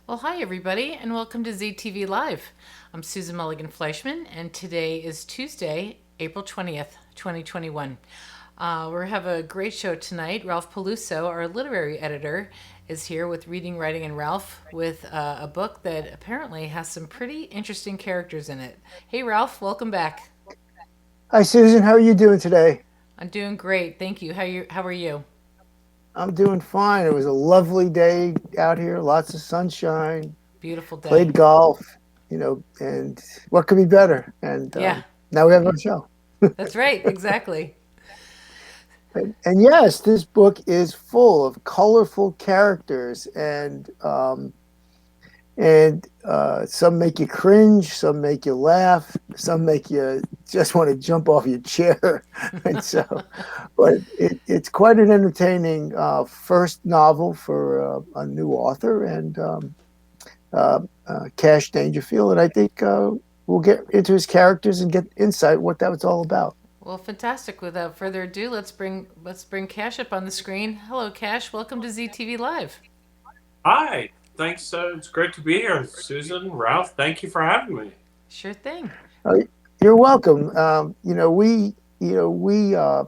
Well, hi, everybody, and welcome to ZTV Live. I'm Susan Mulligan Fleischman, and today is Tuesday, April 20th, 2021. We have a great show tonight. Ralph Peluso, our literary editor, is here with Reading, Writing, and Ralph with a book that apparently has some pretty interesting characters in it. Hey, Ralph, welcome back. Hi, Susan. How are you doing today? I'm doing great, thank you. How are you? I'm doing fine. It was a lovely day out here, lots of sunshine, Beautiful day. played golf, and what could be better? And Yeah, now we have our show. that's right, exactly. And yes, this book is full of colorful characters, and some make you cringe, some make you laugh, some make you just want to jump off your chair. And so, but it's quite an entertaining first novel for a new author, and Cash Dangerfield. And I think we'll get into his characters and get insight what that was all about. Well, fantastic. Without further ado, let's bring Cash up on the screen. Hello, Cash. Welcome to ZTV Live. Hi, thanks. It's great to be here, Susan, Ralph. Thank you for having me. Sure thing. Uh, you're welcome. We are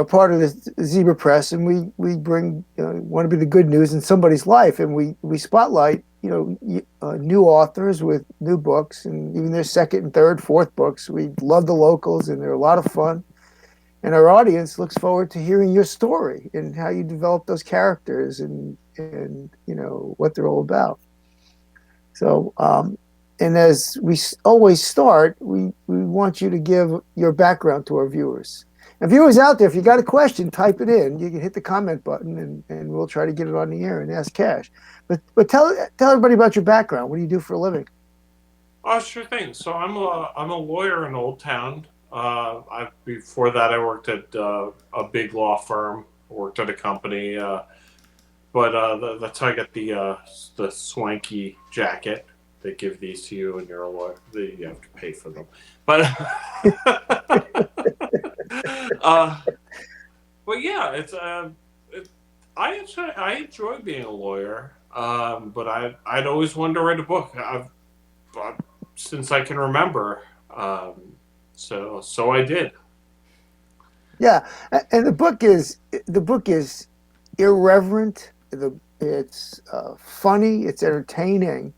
part of the Zebra Press, and we bring want to be the good news in somebody's life, and we spotlight new authors with new books, and even their second and third, fourth books. We love the locals, and they're a lot of fun. And our audience looks forward to hearing your story and how you develop those characters and what they're all about. So, and as we always start, we want you to give your background to our viewers. And viewers out there, if you got a question, type it in. You can hit the comment button, and we'll try to get it on the air and ask Cash. But tell everybody about your background. What do you do for a living? Oh, sure thing. So I'm a lawyer in Old Town. Before that I worked at a big law firm. Worked at a company, that's how I got the swanky jacket. They give these to you, and you're a lawyer. You have to pay for them, but uh, but yeah, I enjoy being a lawyer. But I'd always wanted to write a book. I've since I can remember. So I did. Yeah, and the book is irreverent. It's funny. It's entertaining,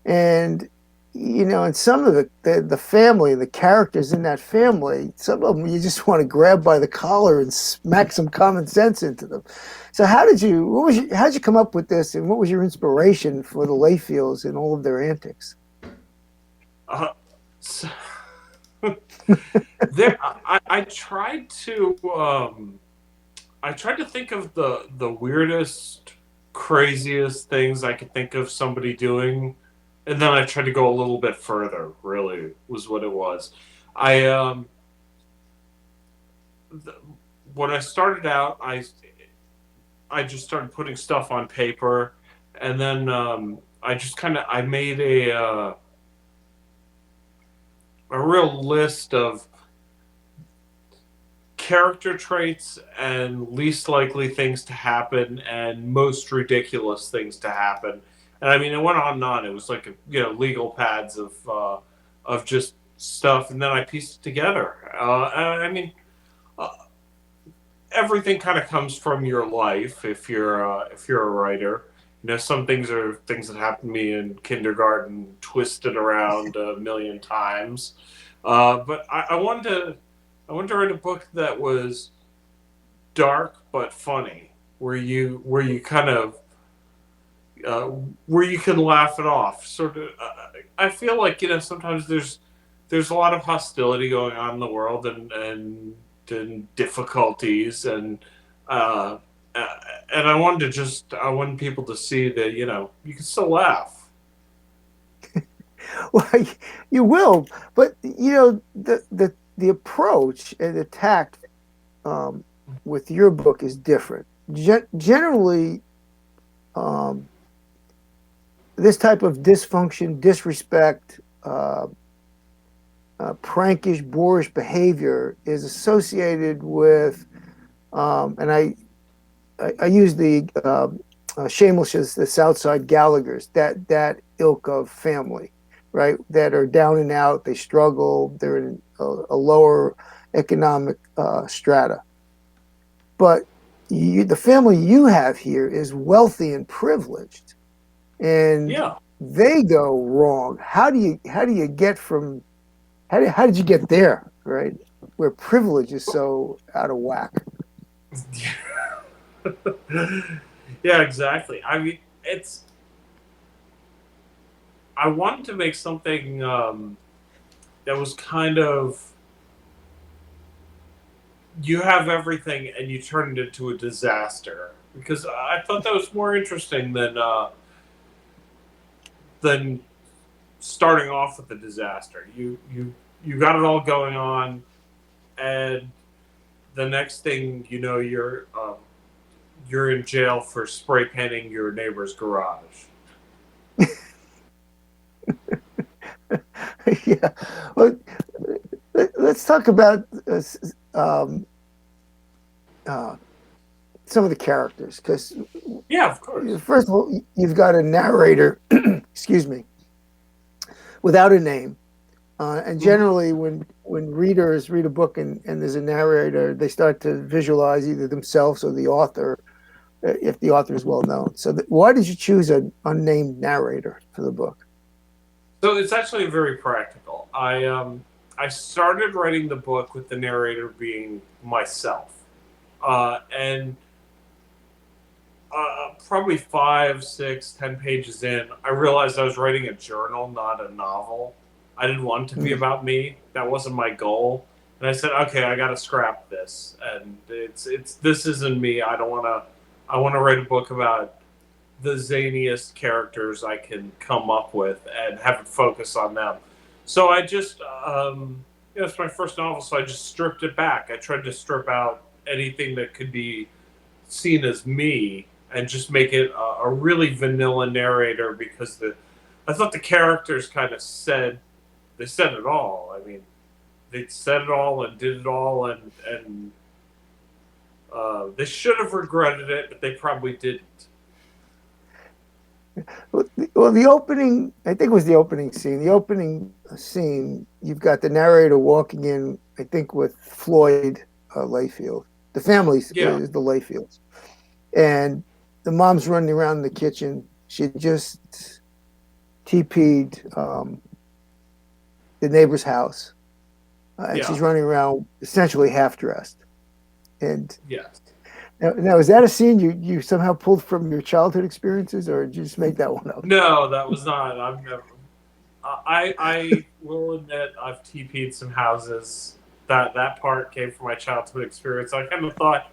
and and some of the family, the characters in that family, some of them you just want to grab by the collar and smack some common sense into them. So how'd you come up with this, and what was your inspiration for the Layfields and all of their antics? Uh, so, there, I tried to think of the weirdest, craziest things I could think of somebody doing, and then I tried to go a little bit further. Really, was what it was. I th- when I started out, I just started putting stuff on paper, and then I just I made a real list of character traits and least likely things to happen and most ridiculous things to happen. And I mean, it went on and on. It was like legal pads of just stuff, and then I pieced it together. And I mean, uh, everything kind of comes from your life if you're a writer. Some things are things that happened to me in kindergarten, twisted around a million times. But I wanted to write a book that was dark but funny, where you kind of uh, where you can laugh it off. Sort of, I feel like sometimes there's a lot of hostility going on in the world and difficulties uh, uh, and I wanted people to see that you can still laugh. Well, you will, but the approach and the tact um, with your book is different. Generally, um, this type of dysfunction, disrespect, prankish, boorish behavior is associated with, and I use Shameless is the Southside Gallaghers, that ilk of family, right? That are down and out. They struggle. They're in a lower economic strata. But the family you have here is wealthy and privileged, and Yeah. they go wrong. How do you get from how did you get there, right? Where privilege is so out of whack. Yeah, exactly. I mean, it's. I wanted to make something that was kind of you have everything and you turn it into a disaster because I thought that was more interesting than starting off with a disaster. You got it all going on, and the next thing you know, you're in jail for spray painting your neighbor's garage. Yeah. Well, let's talk about um, uh, some of the characters because Yeah, of course. first of all, you've got a narrator, excuse me, without a name. And Hmm. generally, when readers read a book and there's a narrator, they start to visualize either themselves or the author, if the author is well known. So, why did you choose an unnamed narrator for the book? So it's actually very practical. I started writing the book with the narrator being myself, and probably 5, 6, 10 pages in, I realized I was writing a journal, not a novel. I didn't want it to be Mm. about me. That wasn't my goal. And I said, okay, I got to scrap this. And it's this isn't me. I don't want to. I want to write a book about the zaniest characters I can come up with and have it focus on them. So I just, it's my first novel, so I just stripped it back. I tried to strip out anything that could be seen as me and just make it a really vanilla narrator because I thought the characters kind of said it all. I mean, they said it all and did it all, and they should have regretted it, but they probably didn't. Well, the opening, I think it was the opening scene. The opening scene, you've got the narrator walking in, I think, with Floyd Layfield. The family Yeah, is the Layfields. And the mom's running around in the kitchen. She just TP'd the neighbor's house. And yeah, she's running around essentially half dressed. And yes. now, is that a scene you somehow pulled from your childhood experiences, or did you just make that one up? No, that was not. I've never. I will admit I've TP'd some houses. That part came from my childhood experience. I kind of thought,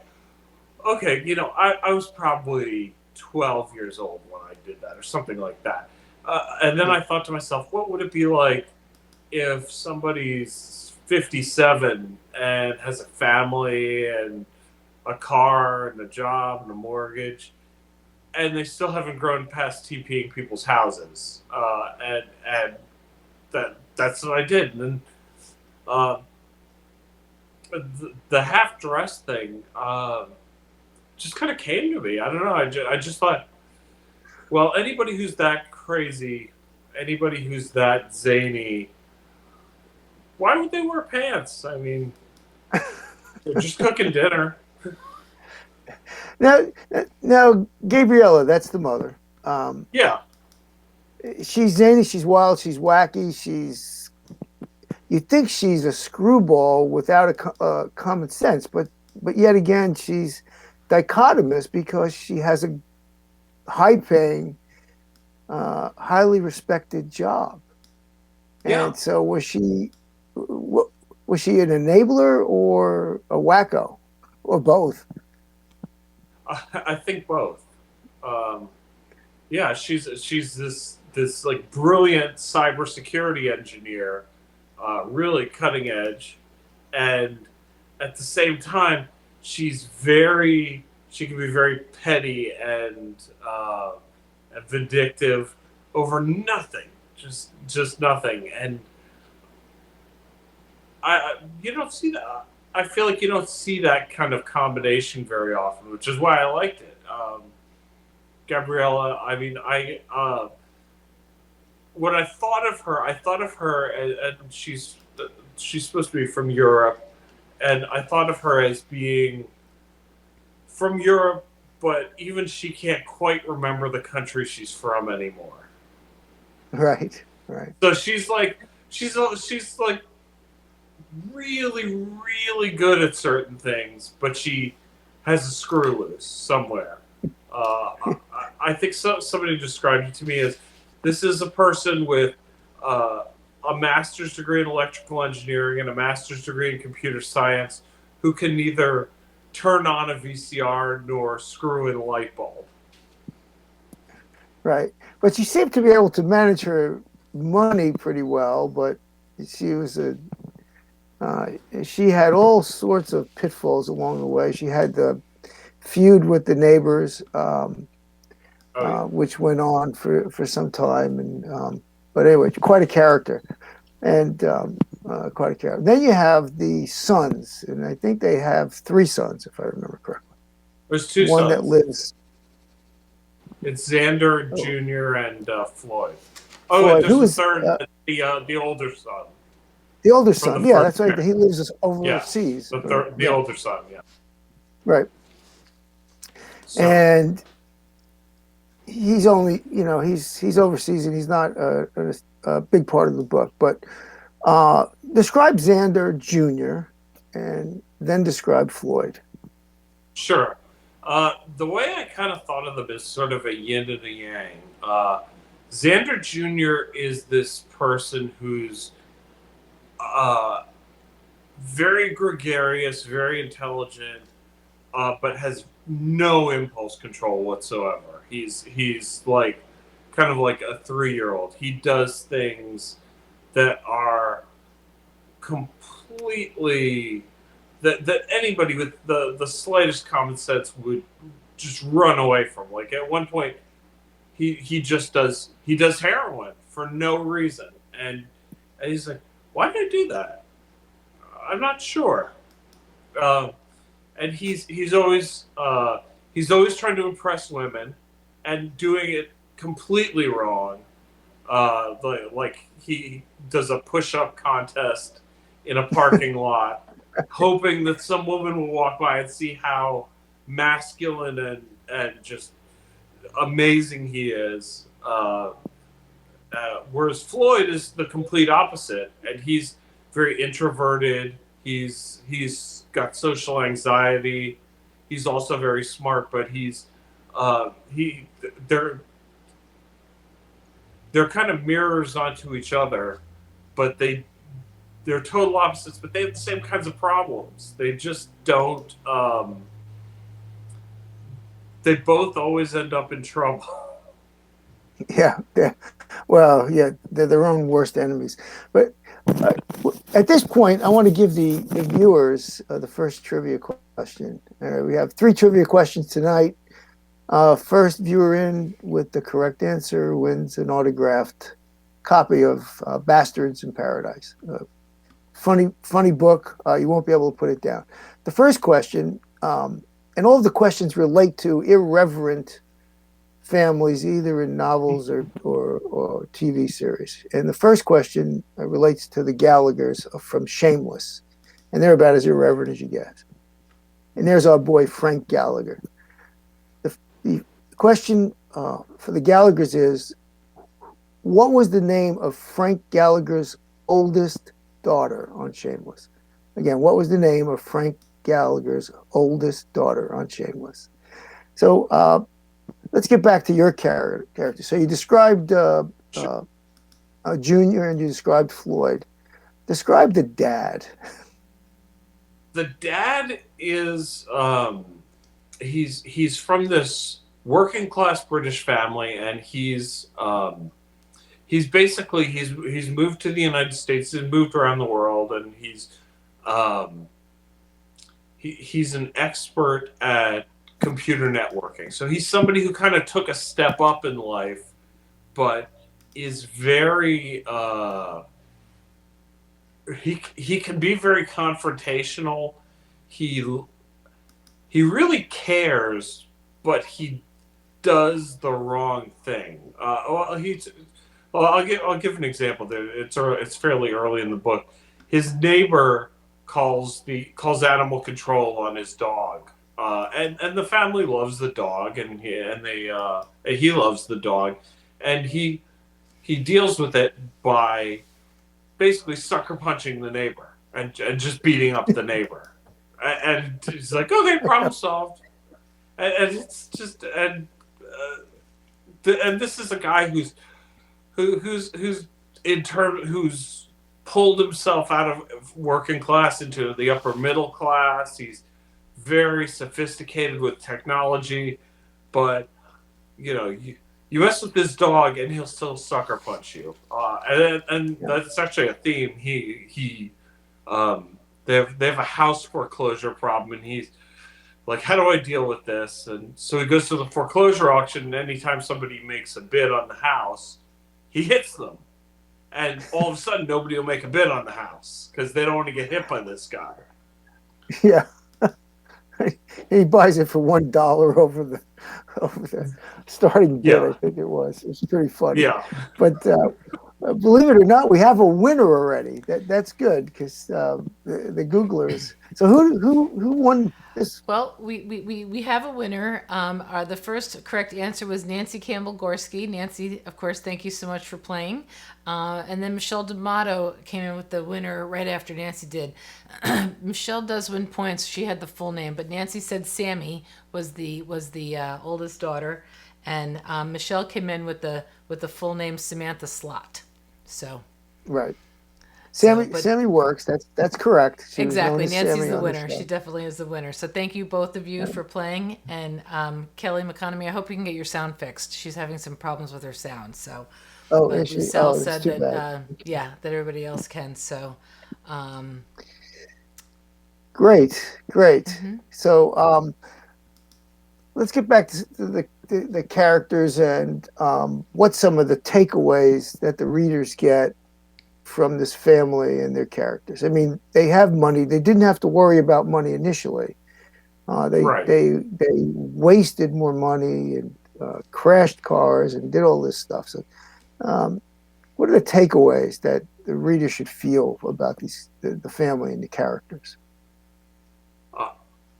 okay, I was probably 12 years old when I did that, or something like that. And then I thought to myself, what would it be like if somebody's 57 and has a family and a car and a job and a mortgage, and they still haven't grown past TPing people's houses, and that's what I did. And then uh, the half dressed thing just kind of came to me. I don't know. I just thought, well, anybody who's that crazy, anybody who's that zany, why would they wear pants? I mean, they're just cooking dinner. Now, now, Gabriella, that's the mother. Yeah, She's zany, she's wild, she's wacky, you think she's a screwball without a common sense, but yet again, she's dichotomous because she has a high-paying, highly respected job. yeah. And so, was she an enabler or a wacko, or both? I think both. Um, yeah, she's this like brilliant cybersecurity engineer, really cutting edge, and at the same time, she can be very petty and vindictive over nothing, just nothing, and you don't see that. I feel like you don't see that kind of combination very often, which is why I liked it. Gabriella. I mean, when I thought of her, and she's supposed to be from Europe, and I thought of her as being from Europe, but even she can't quite remember the country she's from anymore. Right. Right. So she's like really really good at certain things, but she has a screw loose somewhere. I think somebody described it to me as this is a person with uh, a master's degree in electrical engineering and a master's degree in computer science who can neither turn on a VCR nor screw in a light bulb. Right. But she seemed to be able to manage her money pretty well, but she was a uh, she had all sorts of pitfalls along the way. She had the feud with the neighbors, Oh yeah. which went on for some time, and but anyway, quite a character, and quite a character. Then you have the sons, and I think they have three sons, if I remember correctly. There's two One that sons. lives. It's Xander Oh, Jr. and Floyd. Oh, and Floyd, there's who a is third, the older son the older from son. the Yeah, first that's right. marriage. He lives Yeah, overseas. the Yeah, older son. Yeah. right. So And he's only, he's overseas, and he's not a big part of the book. But describe Xander Jr. and then describe Floyd. sure. The way I kind of thought of them is sort of a yin and a yang. Xander Jr. is this person who's uh, very gregarious, very intelligent, but has no impulse control whatsoever. He's like kind of like a 3-year old. He does things that are completely that anybody with the slightest common sense would just run away from. Like at one point, he just does heroin for no reason, and he's like, why did I do that? I'm not sure. Um, and he's always trying to impress women and doing it completely wrong. Like he does a push-up contest in a parking lot, hoping that some woman will walk by and see how masculine and just amazing he is. Whereas Floyd is the complete opposite, and he's very introverted. He's got social anxiety. He's also very smart, but he they're kind of mirrors onto each other, but they're total opposites. But they have the same kinds of problems. They just don't. They both always end up in trouble. Yeah, yeah. Well, yeah, they're their own worst enemies. But uh, at this point, I want to give the viewers the first trivia question. We have three trivia questions tonight. First viewer in with the correct answer wins an autographed copy of Bastards in Paradise. Funny book. You won't be able to put it down. The first question, and all of the questions relate to irreverent families, either in novels or TV series. And the first question relates to the Gallaghers from Shameless, and they're about as irreverent as you get. And there's our boy Frank Gallagher. The question for the Gallaghers is, what was the name of Frank Gallagher's oldest daughter on Shameless? Again, what was the name of Frank Gallagher's oldest daughter on Shameless? So let's get back to your character. So you described Junior and you described Floyd. Describe the dad. The dad is he's from this working class British family, and he's basically he's moved to the United States. He's moved around the world, and he's an expert at computer networking. So he's somebody who kind of took a step up in life, but is very he can be very confrontational. He really cares, but he does the wrong thing. I'll give an example. It's fairly early in the book. His neighbor calls animal control on his dog, and the family loves the dog, and he loves the dog, and he deals with it by basically sucker punching the neighbor and just beating up the neighbor, and he's like, okay, problem solved, and it's just and this is a guy who's who's pulled himself out of working class into the upper middle class. He's very sophisticated with technology, but you mess with this dog and he'll still sucker punch you. And that's actually a theme. They have a house foreclosure problem, and he's like, how do I deal with this? And so he goes to the foreclosure auction, and anytime somebody makes a bid on the house, he hits them. And all of a sudden, nobody will make a bid on the house because they don't want to get hit by this guy. Yeah. He buys it for $1 over the starting bid. Yeah. I think it was. It's pretty funny. Yeah. But believe it or not, we have a winner already. That's good because the Googlers. So who won this? Well, we have a winner. The first correct answer was Nancy Campbell-Gorski. Nancy, of course, thank you so much for playing. And then Michelle D'Amato came in with the winner right after Nancy did. Michelle does win points. She had the full name, but Nancy said Sammy was the oldest daughter, and Michelle came in with the full name Samantha Slott. So right. Sammy works. That's correct. She exactly. Nancy's Sammy the winner. She definitely is the winner. So thank you both of you for playing. And Kelly McConomy, I hope you can get your sound fixed. She's having some problems with her sound. So Lucille said that that everybody else can. So great. Mm-hmm. So let's get back to the characters and what some of the takeaways that the readers get from this family and their characters. I mean, they have money. They didn't have to worry about money initially. They wasted more money and crashed cars and did all this stuff. So, what are the takeaways that the reader should feel about the family and the characters?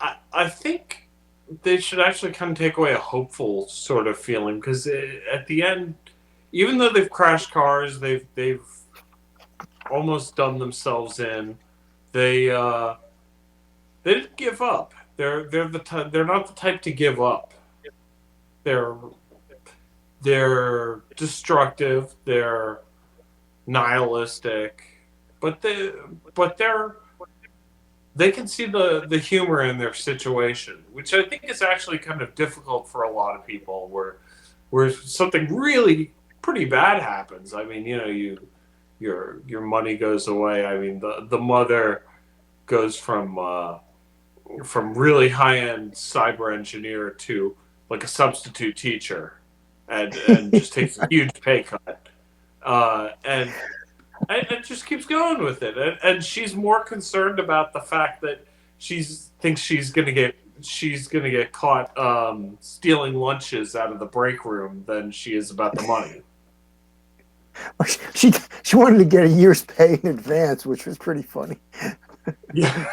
I think they should actually kind of take away a hopeful sort of feeling, because at the end, even though they've crashed cars, they've almost done themselves in. They didn't give up. They're not the type to give up. They're destructive. They're nihilistic, but they can see the humor in their situation, which I think is actually kind of difficult for a lot of people. Where something really pretty bad happens. I mean, your money goes away. I mean, the mother goes from really high end cyber engineer to like a substitute teacher, and just takes a huge pay cut, and just keeps going with it. And she's more concerned about the fact that thinks she's gonna get caught stealing lunches out of the break room than she is about the money. She wanted to get a year's pay in advance, which was pretty funny. Yeah.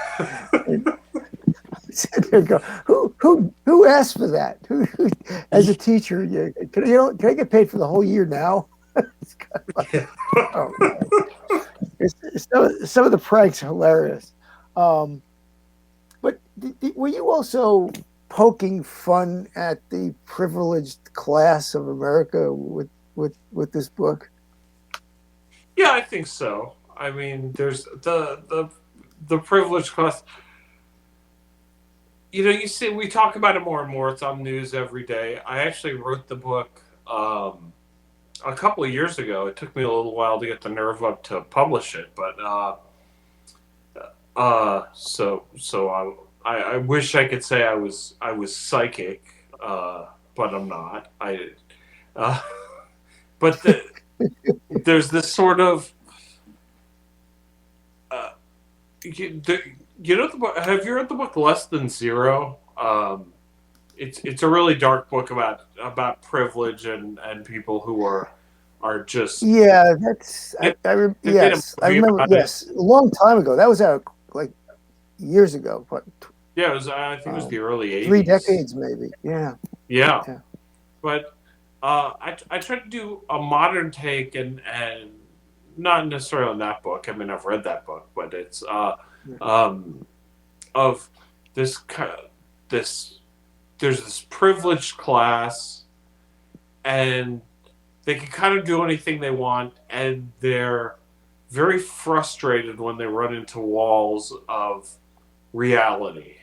There you go. Who asked for that? Who as a teacher, can I get paid for the whole year now? It's kind of like, some of the pranks are hilarious. But were you also poking fun at the privileged class of America with this book? Yeah, I think so. I mean, there's the privileged class. You see, we talk about it more and more. It's on news every day. I actually wrote the book a couple of years ago. It took me a little while to get the nerve up to publish it, but so I wish I could say I was psychic, but I'm not. But there's this sort of the book. Have you read the book Less Than Zero? it's a really dark book about privilege and people who are just Yeah, that's they, they made a yes, I movie remember. about it. Yes, a long time ago. That was out like years ago, but Yeah, it was, I think it was the early three '80s. decades maybe. Yeah, Yeah, yeah. but I tried to do a modern take and not necessarily on that book. I mean, I've read that book, but it's um, of this this there's this privileged class, and they can kind of do anything they want, and they're very frustrated when they run into walls of reality.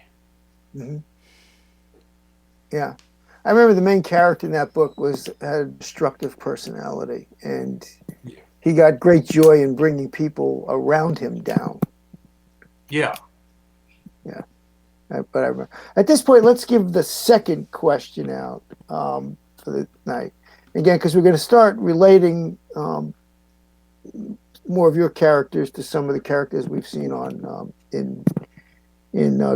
Hmm. Yeah, I remember the main character in that book had a destructive personality, and he got great joy in bringing people around him down. Yeah, Yeah, but I remember. At this point, let's give the second question out for the night again, because we're going to start relating more of your characters to some of the characters we've seen on in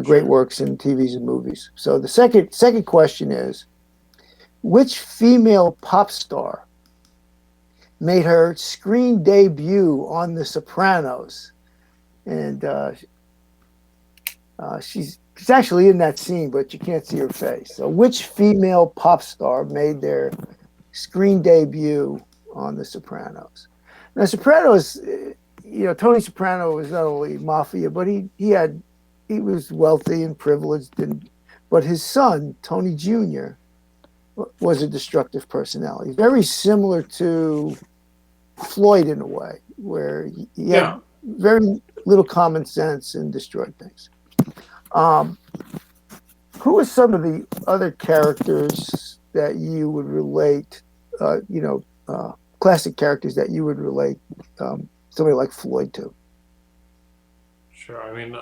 great sure. works in TVs and movies. So the second question is, which female pop star made her screen debut on The Sopranos? And she's actually in that scene, but you can't see her face. So which female pop star made their screen debut on The Sopranos? Now, Sopranos, Tony Soprano was not only mafia, but he was wealthy and privileged, but his son Tony Jr. was a destructive personality, very similar to Floyd in a way, where he had Yeah. very little common sense and destroyed things. Um, who are some of the other characters that you would relate, classic characters that you would relate somebody like Floyd to? Sure. I mean,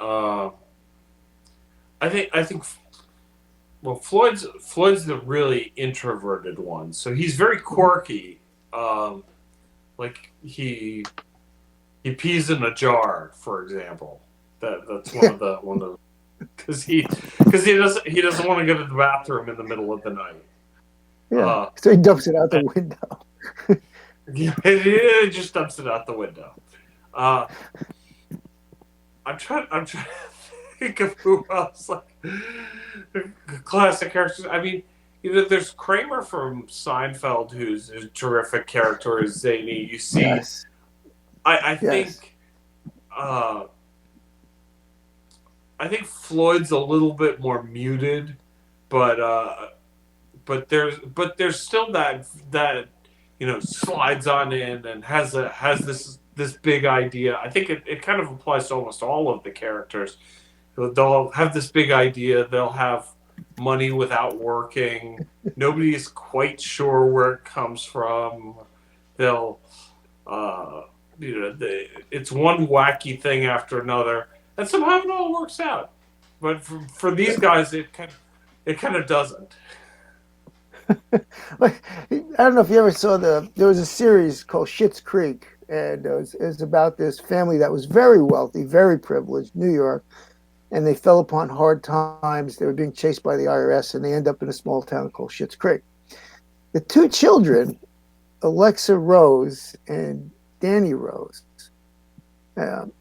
I think well, Floyd's the really introverted one, so he's very quirky. Um, like he pees in a jar, for example. That's Yeah, one of because he doesn't want to go to the bathroom in the middle of the night. yeah. Uh, So he dumps it out the and, window. yeah, it just dumps it out the window. Uh, I'm trying to think of who else like classic characters. I mean, there's Kramer from Seinfeld, who's a terrific character, is zany. You see, Yes, I yes. think uh, I think Floyd's a little bit more muted, but there's still that slides on in and has this big idea. I think it kind of applies to almost all of the characters. They'll have this big idea. They'll have money without working. Nobody is quite sure where it comes from. They'll uh, it's one wacky thing after another, and somehow it all works out. But for these guys, it kind of doesn't. I don't know if you ever saw there was a series called Schitt's Creek, and it was about this family that was very wealthy, very privileged, New York, and they fell upon hard times. They were being chased by the IRS, and they end up in a small town called Schitt's Creek. The two children, Alexa Rose and Danny Rose, um,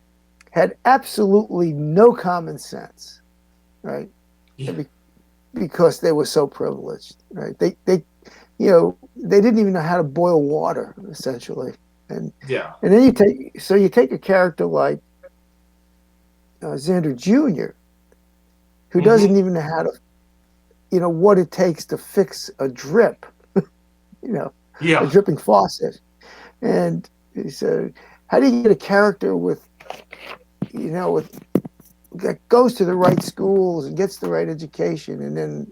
had absolutely no common sense, right? Yeah, Because they were so privileged, right? They didn't even know how to boil water, essentially. And yeah, and then you take a character like Xander Jr., who hmm doesn't even know how to, what it takes to fix a drip, you know, a yeah, dripping faucet. And he said, how do you get a character with that goes to the right schools and gets the right education, and then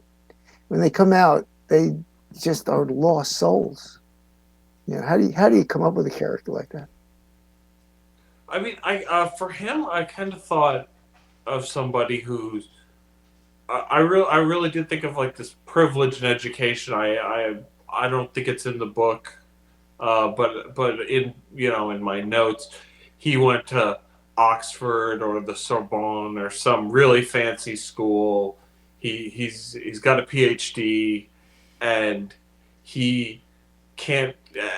when they come out, they just are lost souls. How do you come up with a character like that? I mean, I for him, I kind of thought of somebody who's I really did think of like this privilege and education. I don't think it's in the book, but in my notes, he went to Oxford or the Sorbonne or some really fancy school, He's got a PhD, and he can't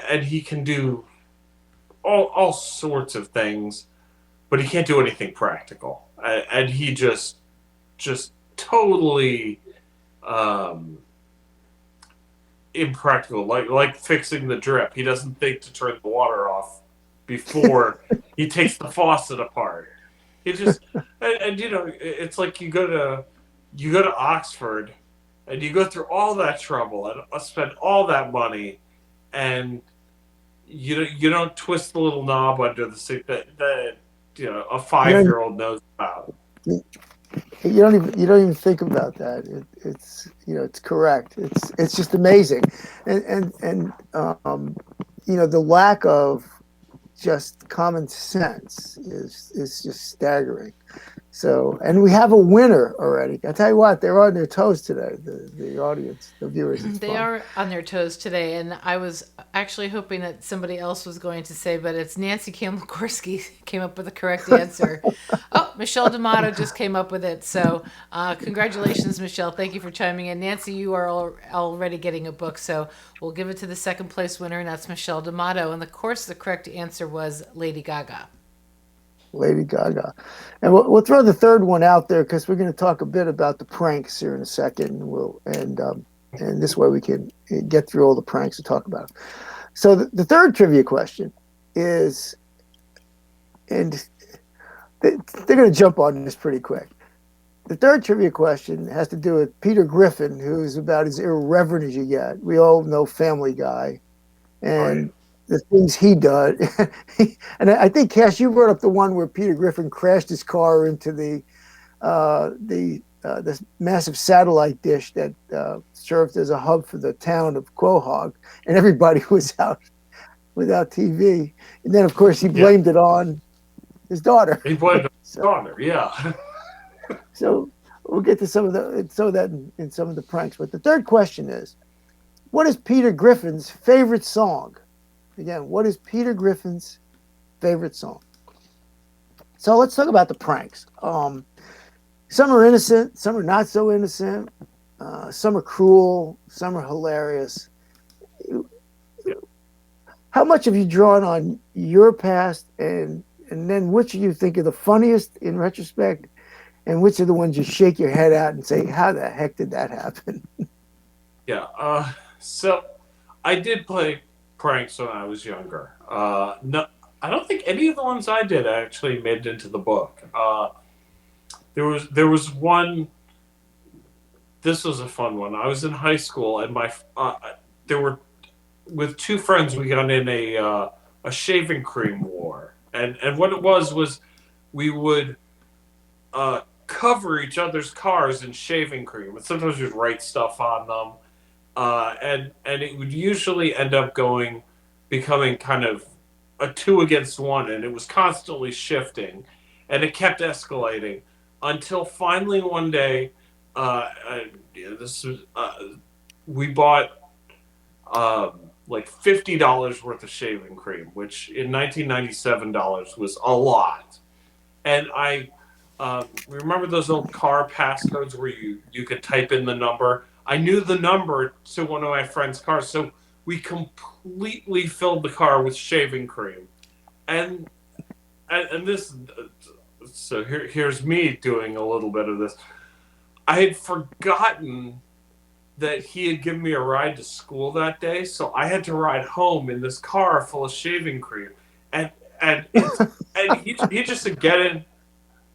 and he can do all sorts of things, but he can't do anything practical. And he just totally um, impractical, like fixing the drip. He doesn't think to turn the water off before he takes the faucet apart. He just and it's like you go to Oxford and you go through all that trouble and spend all that money, and you don't twist the little knob under the sink that a You don't, 5-year-old knows about. you don't even think about that. It's it's correct. It's just amazing, and the lack of just common sense is just staggering. So, and we have a winner already. I tell you what, they're on their toes today. The audience, the viewers. It's They fun. are on their toes today, and I was actually hoping that somebody else was going to say, but it's Nancy Campbell Korsky came up with the correct answer. Oh, Michelle D'Amato just came up with it. So, congratulations, Michelle. Thank you for chiming in. Nancy, you are already getting a book, so we'll give it to the second place winner, and that's Michelle D'Amato. And of course, the correct answer was Lady Gaga. Lady Gaga. And we'll throw the third one out there because we're going to talk a bit about the pranks here in a second. And this way we can get through all the pranks to talk about. So the third trivia question is, and they're going to jump on this pretty quick. The third trivia question has to do with Peter Griffin, who's about as irreverent as you get. We all know Family Guy. And Right. the things he does. And I think, Cash, you brought up the one where Peter Griffin crashed his car into this massive satellite dish that served as a hub for the town of Quahog, and everybody was out without TV. And then, of course, he blamed it on his daughter. He blamed his daughter. Yeah. So we'll get to some of that in some of the pranks. But the third question is, what is Peter Griffin's favorite song? Again, what is Peter Griffin's favorite song? So let's talk about the pranks. Some are innocent, some are not so innocent, some are cruel, some are hilarious. How much have you drawn on your past, and then which of you think are the funniest in retrospect, and which are the ones you shake your head at and say, how the heck did that happen? Yeah. So I did play pranks when I was younger. No, I don't think any of the ones I did actually made it into the book. There was one. This was a fun one. I was in high school, and there were with two friends. We got in a shaving cream war, and what it was we would cover each other's cars in shaving cream, and sometimes we'd write stuff on them. And it would usually end up becoming kind of a 2 against 1, and it was constantly shifting, and it kept escalating until finally one day, this was we bought like $50 worth of shaving cream, which in 1997 dollars was a lot, and I. Remember those old car passcodes where you could type in the number? I knew the number to one of my friend's cars, so we completely filled the car with shaving cream, and this. So here's me doing a little bit of this. I had forgotten that he had given me a ride to school that day, so I had to ride home in this car full of shaving cream, and and he just said, get in.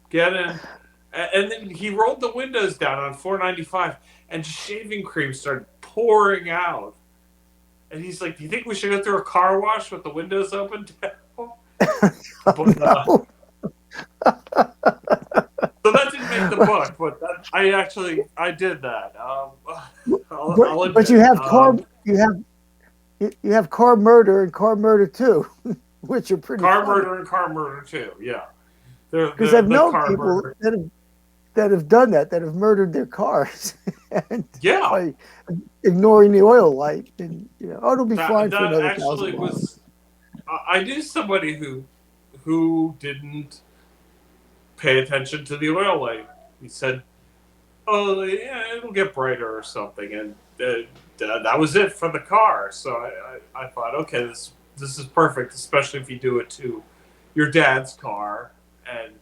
And then he rolled the windows down on 495, and shaving cream started pouring out. And he's like, "Do you think we should go through a car wash with the windows open?" But, No. so that didn't make the book, but I did that. I'll admit. But you have you have car murder and car murder 2, which are pretty car funny. murder and car murder too. Yeah, Because I've known car people murder. that have done that have murdered their cars, and Yeah, by ignoring the oil light, and it'll be fine for that another actually 1,000 miles. was. I knew somebody who didn't pay attention to the oil light. He said oh yeah, it'll get brighter or something, and that was it for the car. So I thought, okay, this is perfect, especially if you do it to your dad's car, and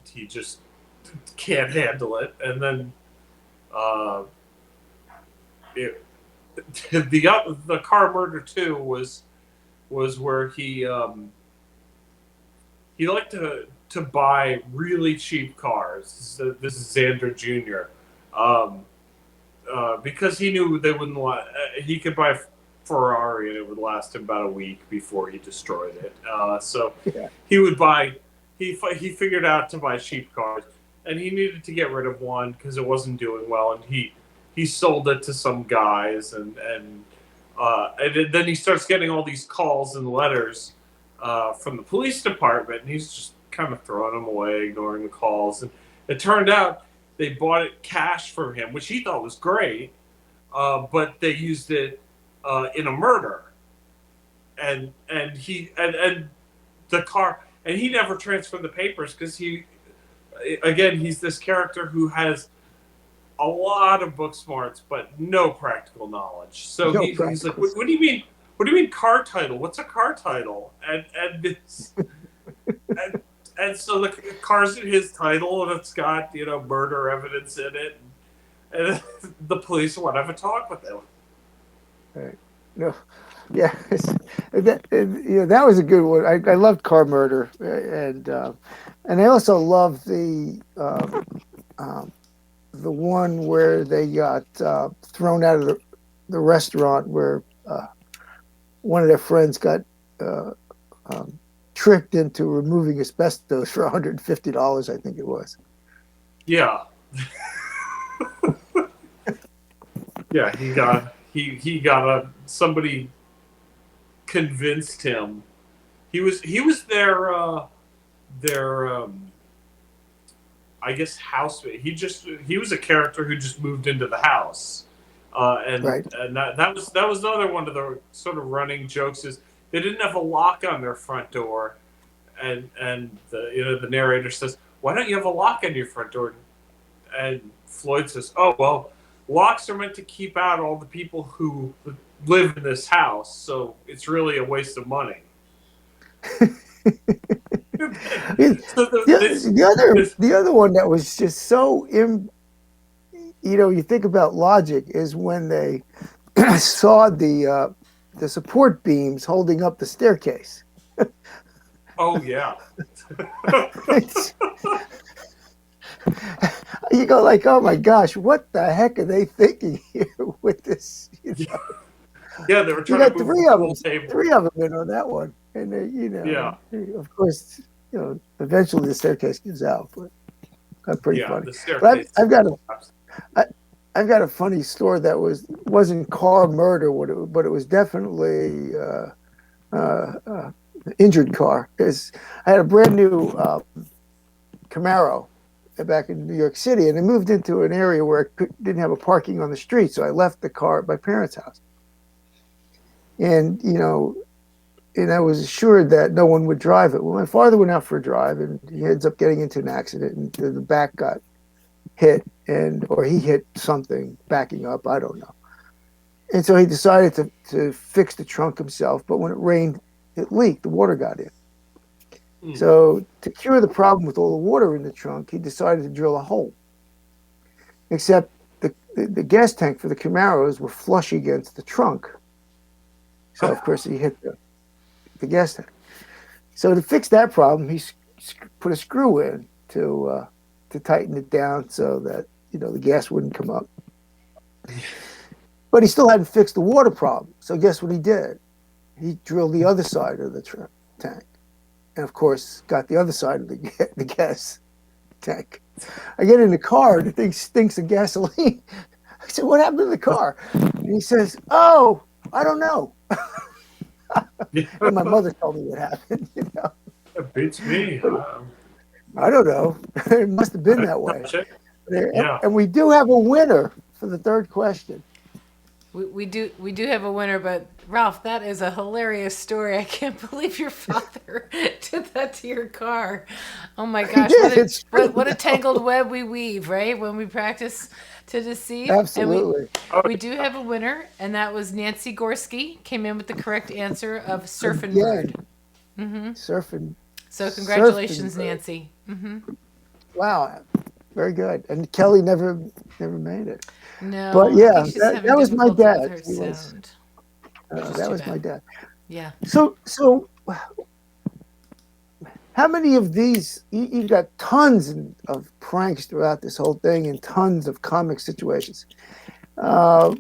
he just can't handle it. And then uh, it, the car murder too was where he liked to buy really cheap cars. This is Xander Jr. Um, because he knew they wouldn't. He could buy a Ferrari and it would last him about a week before he destroyed it. So Yeah. he would buy. He figured out to buy cheap cars, and he needed to get rid of one because it wasn't doing well, and he sold it to some guys, and then he starts getting all these calls and letters from the police department, and he's just kind of throwing them away, ignoring the calls. And it turned out they bought it cash from him, which he thought was great, but they used it in a murder, and the car, and he never transferred the papers because he's this character who has a lot of book smarts but no practical knowledge. So No he's like, practical. what do you mean? What do you mean car title? What's a car title? And so the car's in his title and it's got murder evidence in it, and the police want to have a talk with him. Right. No, yeah, that was a good one. I loved Car Murder, and I also loved the one where they got thrown out of the restaurant where one of their friends got tricked into removing asbestos for $150, I think it was. Yeah. Yeah, he got somebody convinced him. He was their I guess housemate. He was a character who just moved into the house. Right. And that was another one of the sort of running jokes is they didn't have a lock on their front door, and the narrator says, "Why don't you have a lock on your front door?" And Floyd says, "Oh well, locks are meant to keep out all the people who live in this house, so it's really a waste of money." The other one that was just so you think about logic is when they saw the support beams holding up the staircase. Oh yeah. You go like, oh my gosh, what the heck are they thinking here with this? Yeah, they were trying to move three of them in on that one, and yeah, of course, eventually the staircase gives out, but that's pretty funny. The staircase. But I've got a funny story that wasn't car murder, but it was definitely injured car. Because I had a brand new Camaro back in New York City, and I moved into an area where I didn't have a parking on the street, so I left the car at my parents' house. And I was assured that no one would drive it. Well, my father went out for a drive, and he ends up getting into an accident, and the back got hit, or he hit something backing up, I don't know. And so he decided to fix the trunk himself, but when it rained, it leaked, the water got in. So to cure the problem with all the water in the trunk, he decided to drill a hole. Except the gas tank for the Camaros were flush against the trunk. So of course he hit the gas tank. So to fix that problem, he put a screw in to tighten it down so that the gas wouldn't come up. But he still hadn't fixed the water problem. So guess what he did? He drilled the other side of the tank, and of course got the other side of the gas tank. I get in the car, and the thing stinks of gasoline. I said, "What happened to the car?" And he says, "Oh, I don't know." And my mother told me what happened. It beats me. I don't know. It must have been that way. Yeah. And we do have a winner for the third question. We do have a winner, but Ralph, that is a hilarious story. I can't believe your father did that to your car. Oh my He gosh, did. It's true. what a tangled web we weave, right? When we practice to deceive. And Absolutely. Oh, we do have a winner, and that was Nancy Gorski, came in with the correct answer of surfing Again, bird. surfing. So Surfing congratulations, bird. Nancy. Wow. Very good. And Kelly never made it. No, But I yeah, think she's having that was my difficulty with dad. her He was sound, which is that too was my bad. dad. Yeah. So how many of these? You've got tons of pranks throughout this whole thing, and tons of comic situations. Uh,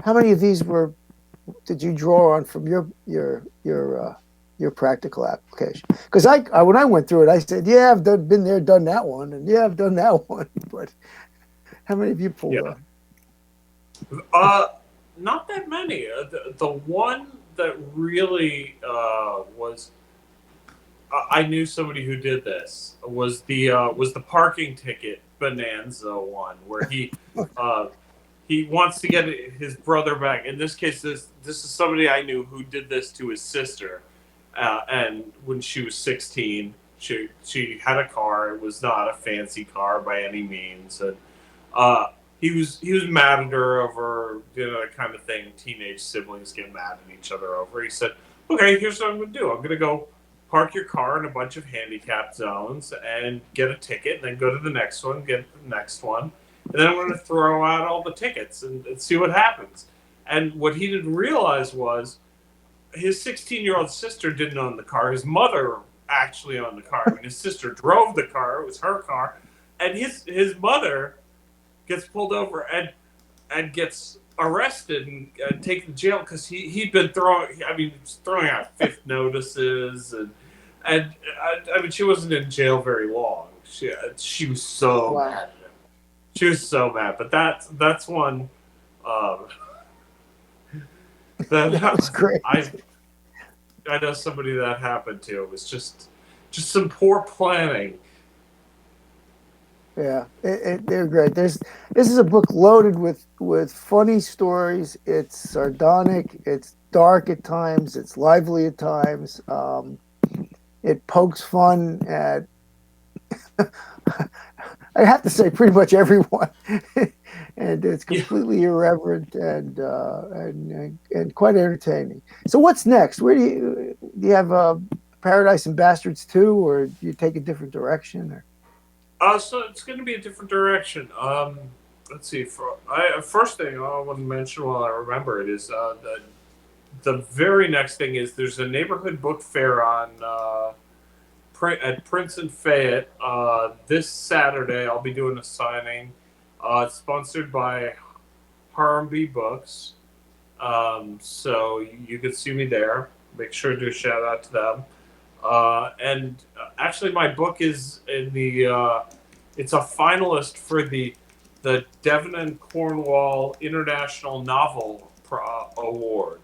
how many of these did you draw on from your practical application? Because I when I went through it, I said, yeah, been there, done that one, and yeah, I've done that one. But how many of you pulled yeah. on? Not that many. The one that really was I knew somebody who did this was the parking ticket bonanza one where he wants to get his brother back. In this case, this is somebody I knew who did this to his sister, and when she was 16, she had a car. It was not a fancy car by any means, and uh, he was mad at her over that kind of thing teenage siblings get mad at each other over. He said, "Okay, here's what I'm going to do. I'm going to go park your car in a bunch of handicapped zones and get a ticket, and then go to the next one, get the next one, and then I'm going to throw out all the tickets and see what happens." And what he didn't realize was his 16-year-old sister didn't own the car. His mother actually owned the car. I mean, his sister drove the car. It was her car, and his mother gets pulled over and gets arrested and taken to jail because he'd been throwing out fifth notices and I mean she wasn't in jail very long. She was so Wow, mad. She was so mad. But that's one um, that was that great. I know somebody that happened to. It was just some poor planning. Yeah, they're great. This is a book loaded with funny stories. It's sardonic. It's dark at times. It's lively at times. It pokes fun at I have to say pretty much everyone, and it's Yeah. completely irreverent and quite entertaining. So what's next? Where do you have Paradise and Bastards 2, or do you take a different direction? Or? So it's going to be a different direction. Let's see. First thing I want to mention while I remember it is the very next thing is there's a neighborhood book fair on at Prince and Fayette this Saturday. I'll be doing a signing. It's sponsored by Harmby Books, so you can see me there. Make sure to do a shout out to them. And actually, my book is in the. It's a finalist for the Devon and Cornwall International Novel Award.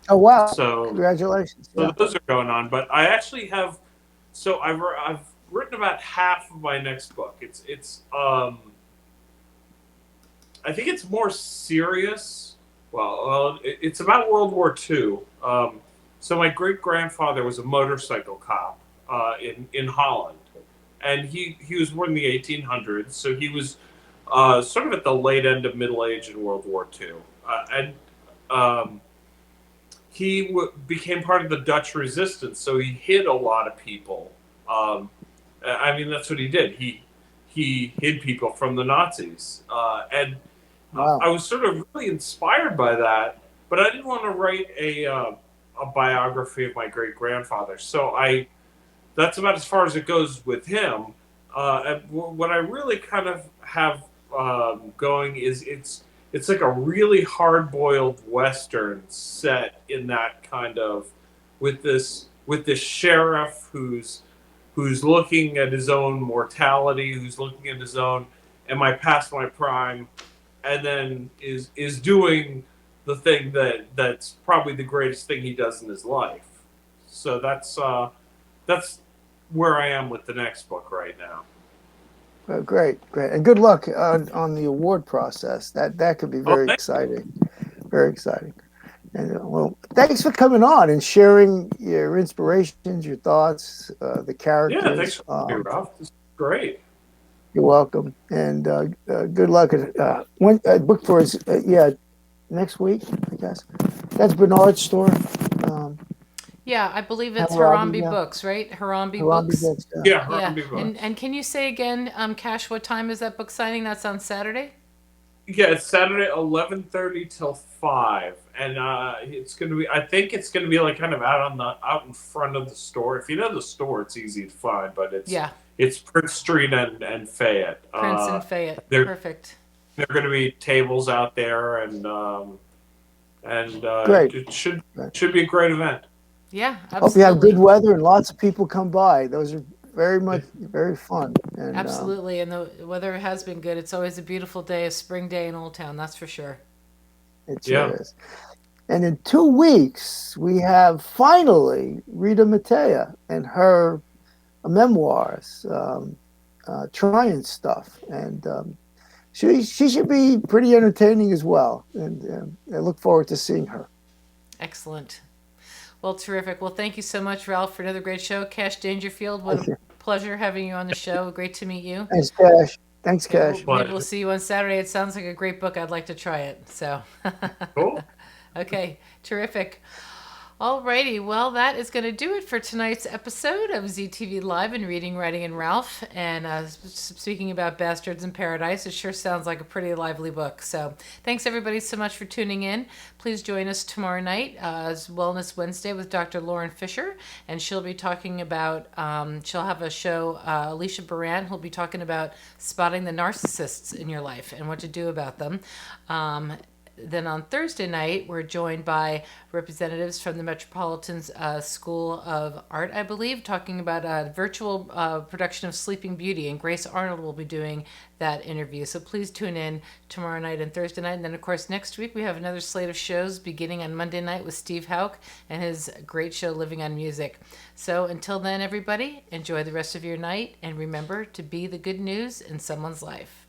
Oh wow! So Congratulations! Yeah. those are going on. But I actually have. So I've written about half of my next book. I think it's more serious. Well, it's about World War II. So my great grandfather was a motorcycle cop in Holland, and he was born in the 1800s. So he was sort of at the late end of middle age in World War II, and he became part of the Dutch resistance. So he hid a lot of people. I mean, that's what he did. He hid people from the Nazis, and Wow. I was sort of really inspired by that. But I didn't want to write a biography of my great grandfather. So that's about as far as it goes with him. And what I really kind of have going is it's like a really hard boiled western set in that kind of with this sheriff who's looking at his own mortality, who's looking at his own am I past my prime, and then is doing the thing that's probably the greatest thing he does in his life. So that's where I am with the next book right now. Great, and good luck on the award process. That could be very Thank exciting. very exciting. And well, thanks for coming on and sharing your inspirations, your thoughts, the Yeah, thanks characters. for having me, Ralph. This is great. You're welcome, and good luck. When book tour is next week, I guess. That's Bernard's store. Um, Yeah, I believe it's Hammurabi, Harambe yeah. Books, right? Harambe Harambe Books. books. Yeah. Yeah, Yeah, Harvey Books. and can you say again, Cash, what time is that book signing? That's on Saturday. Yeah, it's Saturday, 11:30 till 5, and it's gonna be. I think it's gonna be like kind of out in front of the store. If you know the store, it's easy to find, but Yeah, it's Prince Street and Fayette. Prince and Fayette. There Perfect. there are gonna be tables out there, and Great. it should be a great event. Yeah, Hope you have absolutely. good weather and lots of people come by. Those are very fun. And Absolutely, and the weather has been good. It's always a beautiful day, a spring day in Old Town, that's for sure. it Yeah. sure is. And in 2 weeks, we have finally Rita Matea and her memoirs, trying stuff. And she should be pretty entertaining as well. And I look forward to seeing her. Excellent. Well, terrific. Well, thank you so much, Ralph, for another great show. Cash Dangerfield, what Thank a you. pleasure having you on the show. Great to meet you. Thanks, Cash. Thanks, Okay, Cash. maybe we'll see you on Saturday. It sounds like a great book. I'd like to try it. So, Cool. okay, terrific. Alrighty, well, that is going to do it for tonight's episode of ZTV Live and Reading, Writing, and Ralph. And speaking about Bastards in Paradise, it sure sounds like a pretty lively book. So thanks, everybody, so much for tuning in. Please join us tomorrow night as Wellness Wednesday with Dr. Lauren Fisher. And she'll be talking about, she'll have a show, Alicia Baran, who'll be talking about spotting the narcissists in your life and what to do about them. Then on Thursday night, we're joined by representatives from the Metropolitan School of Art, I believe, talking about a virtual production of Sleeping Beauty, and Grace Arnold will be doing that interview. So please tune in tomorrow night and Thursday night. And then, of course, next week we have another slate of shows beginning on Monday night with Steve Hauk and his great show, Living on Music. So until then, everybody, enjoy the rest of your night, and remember to be the good news in someone's life.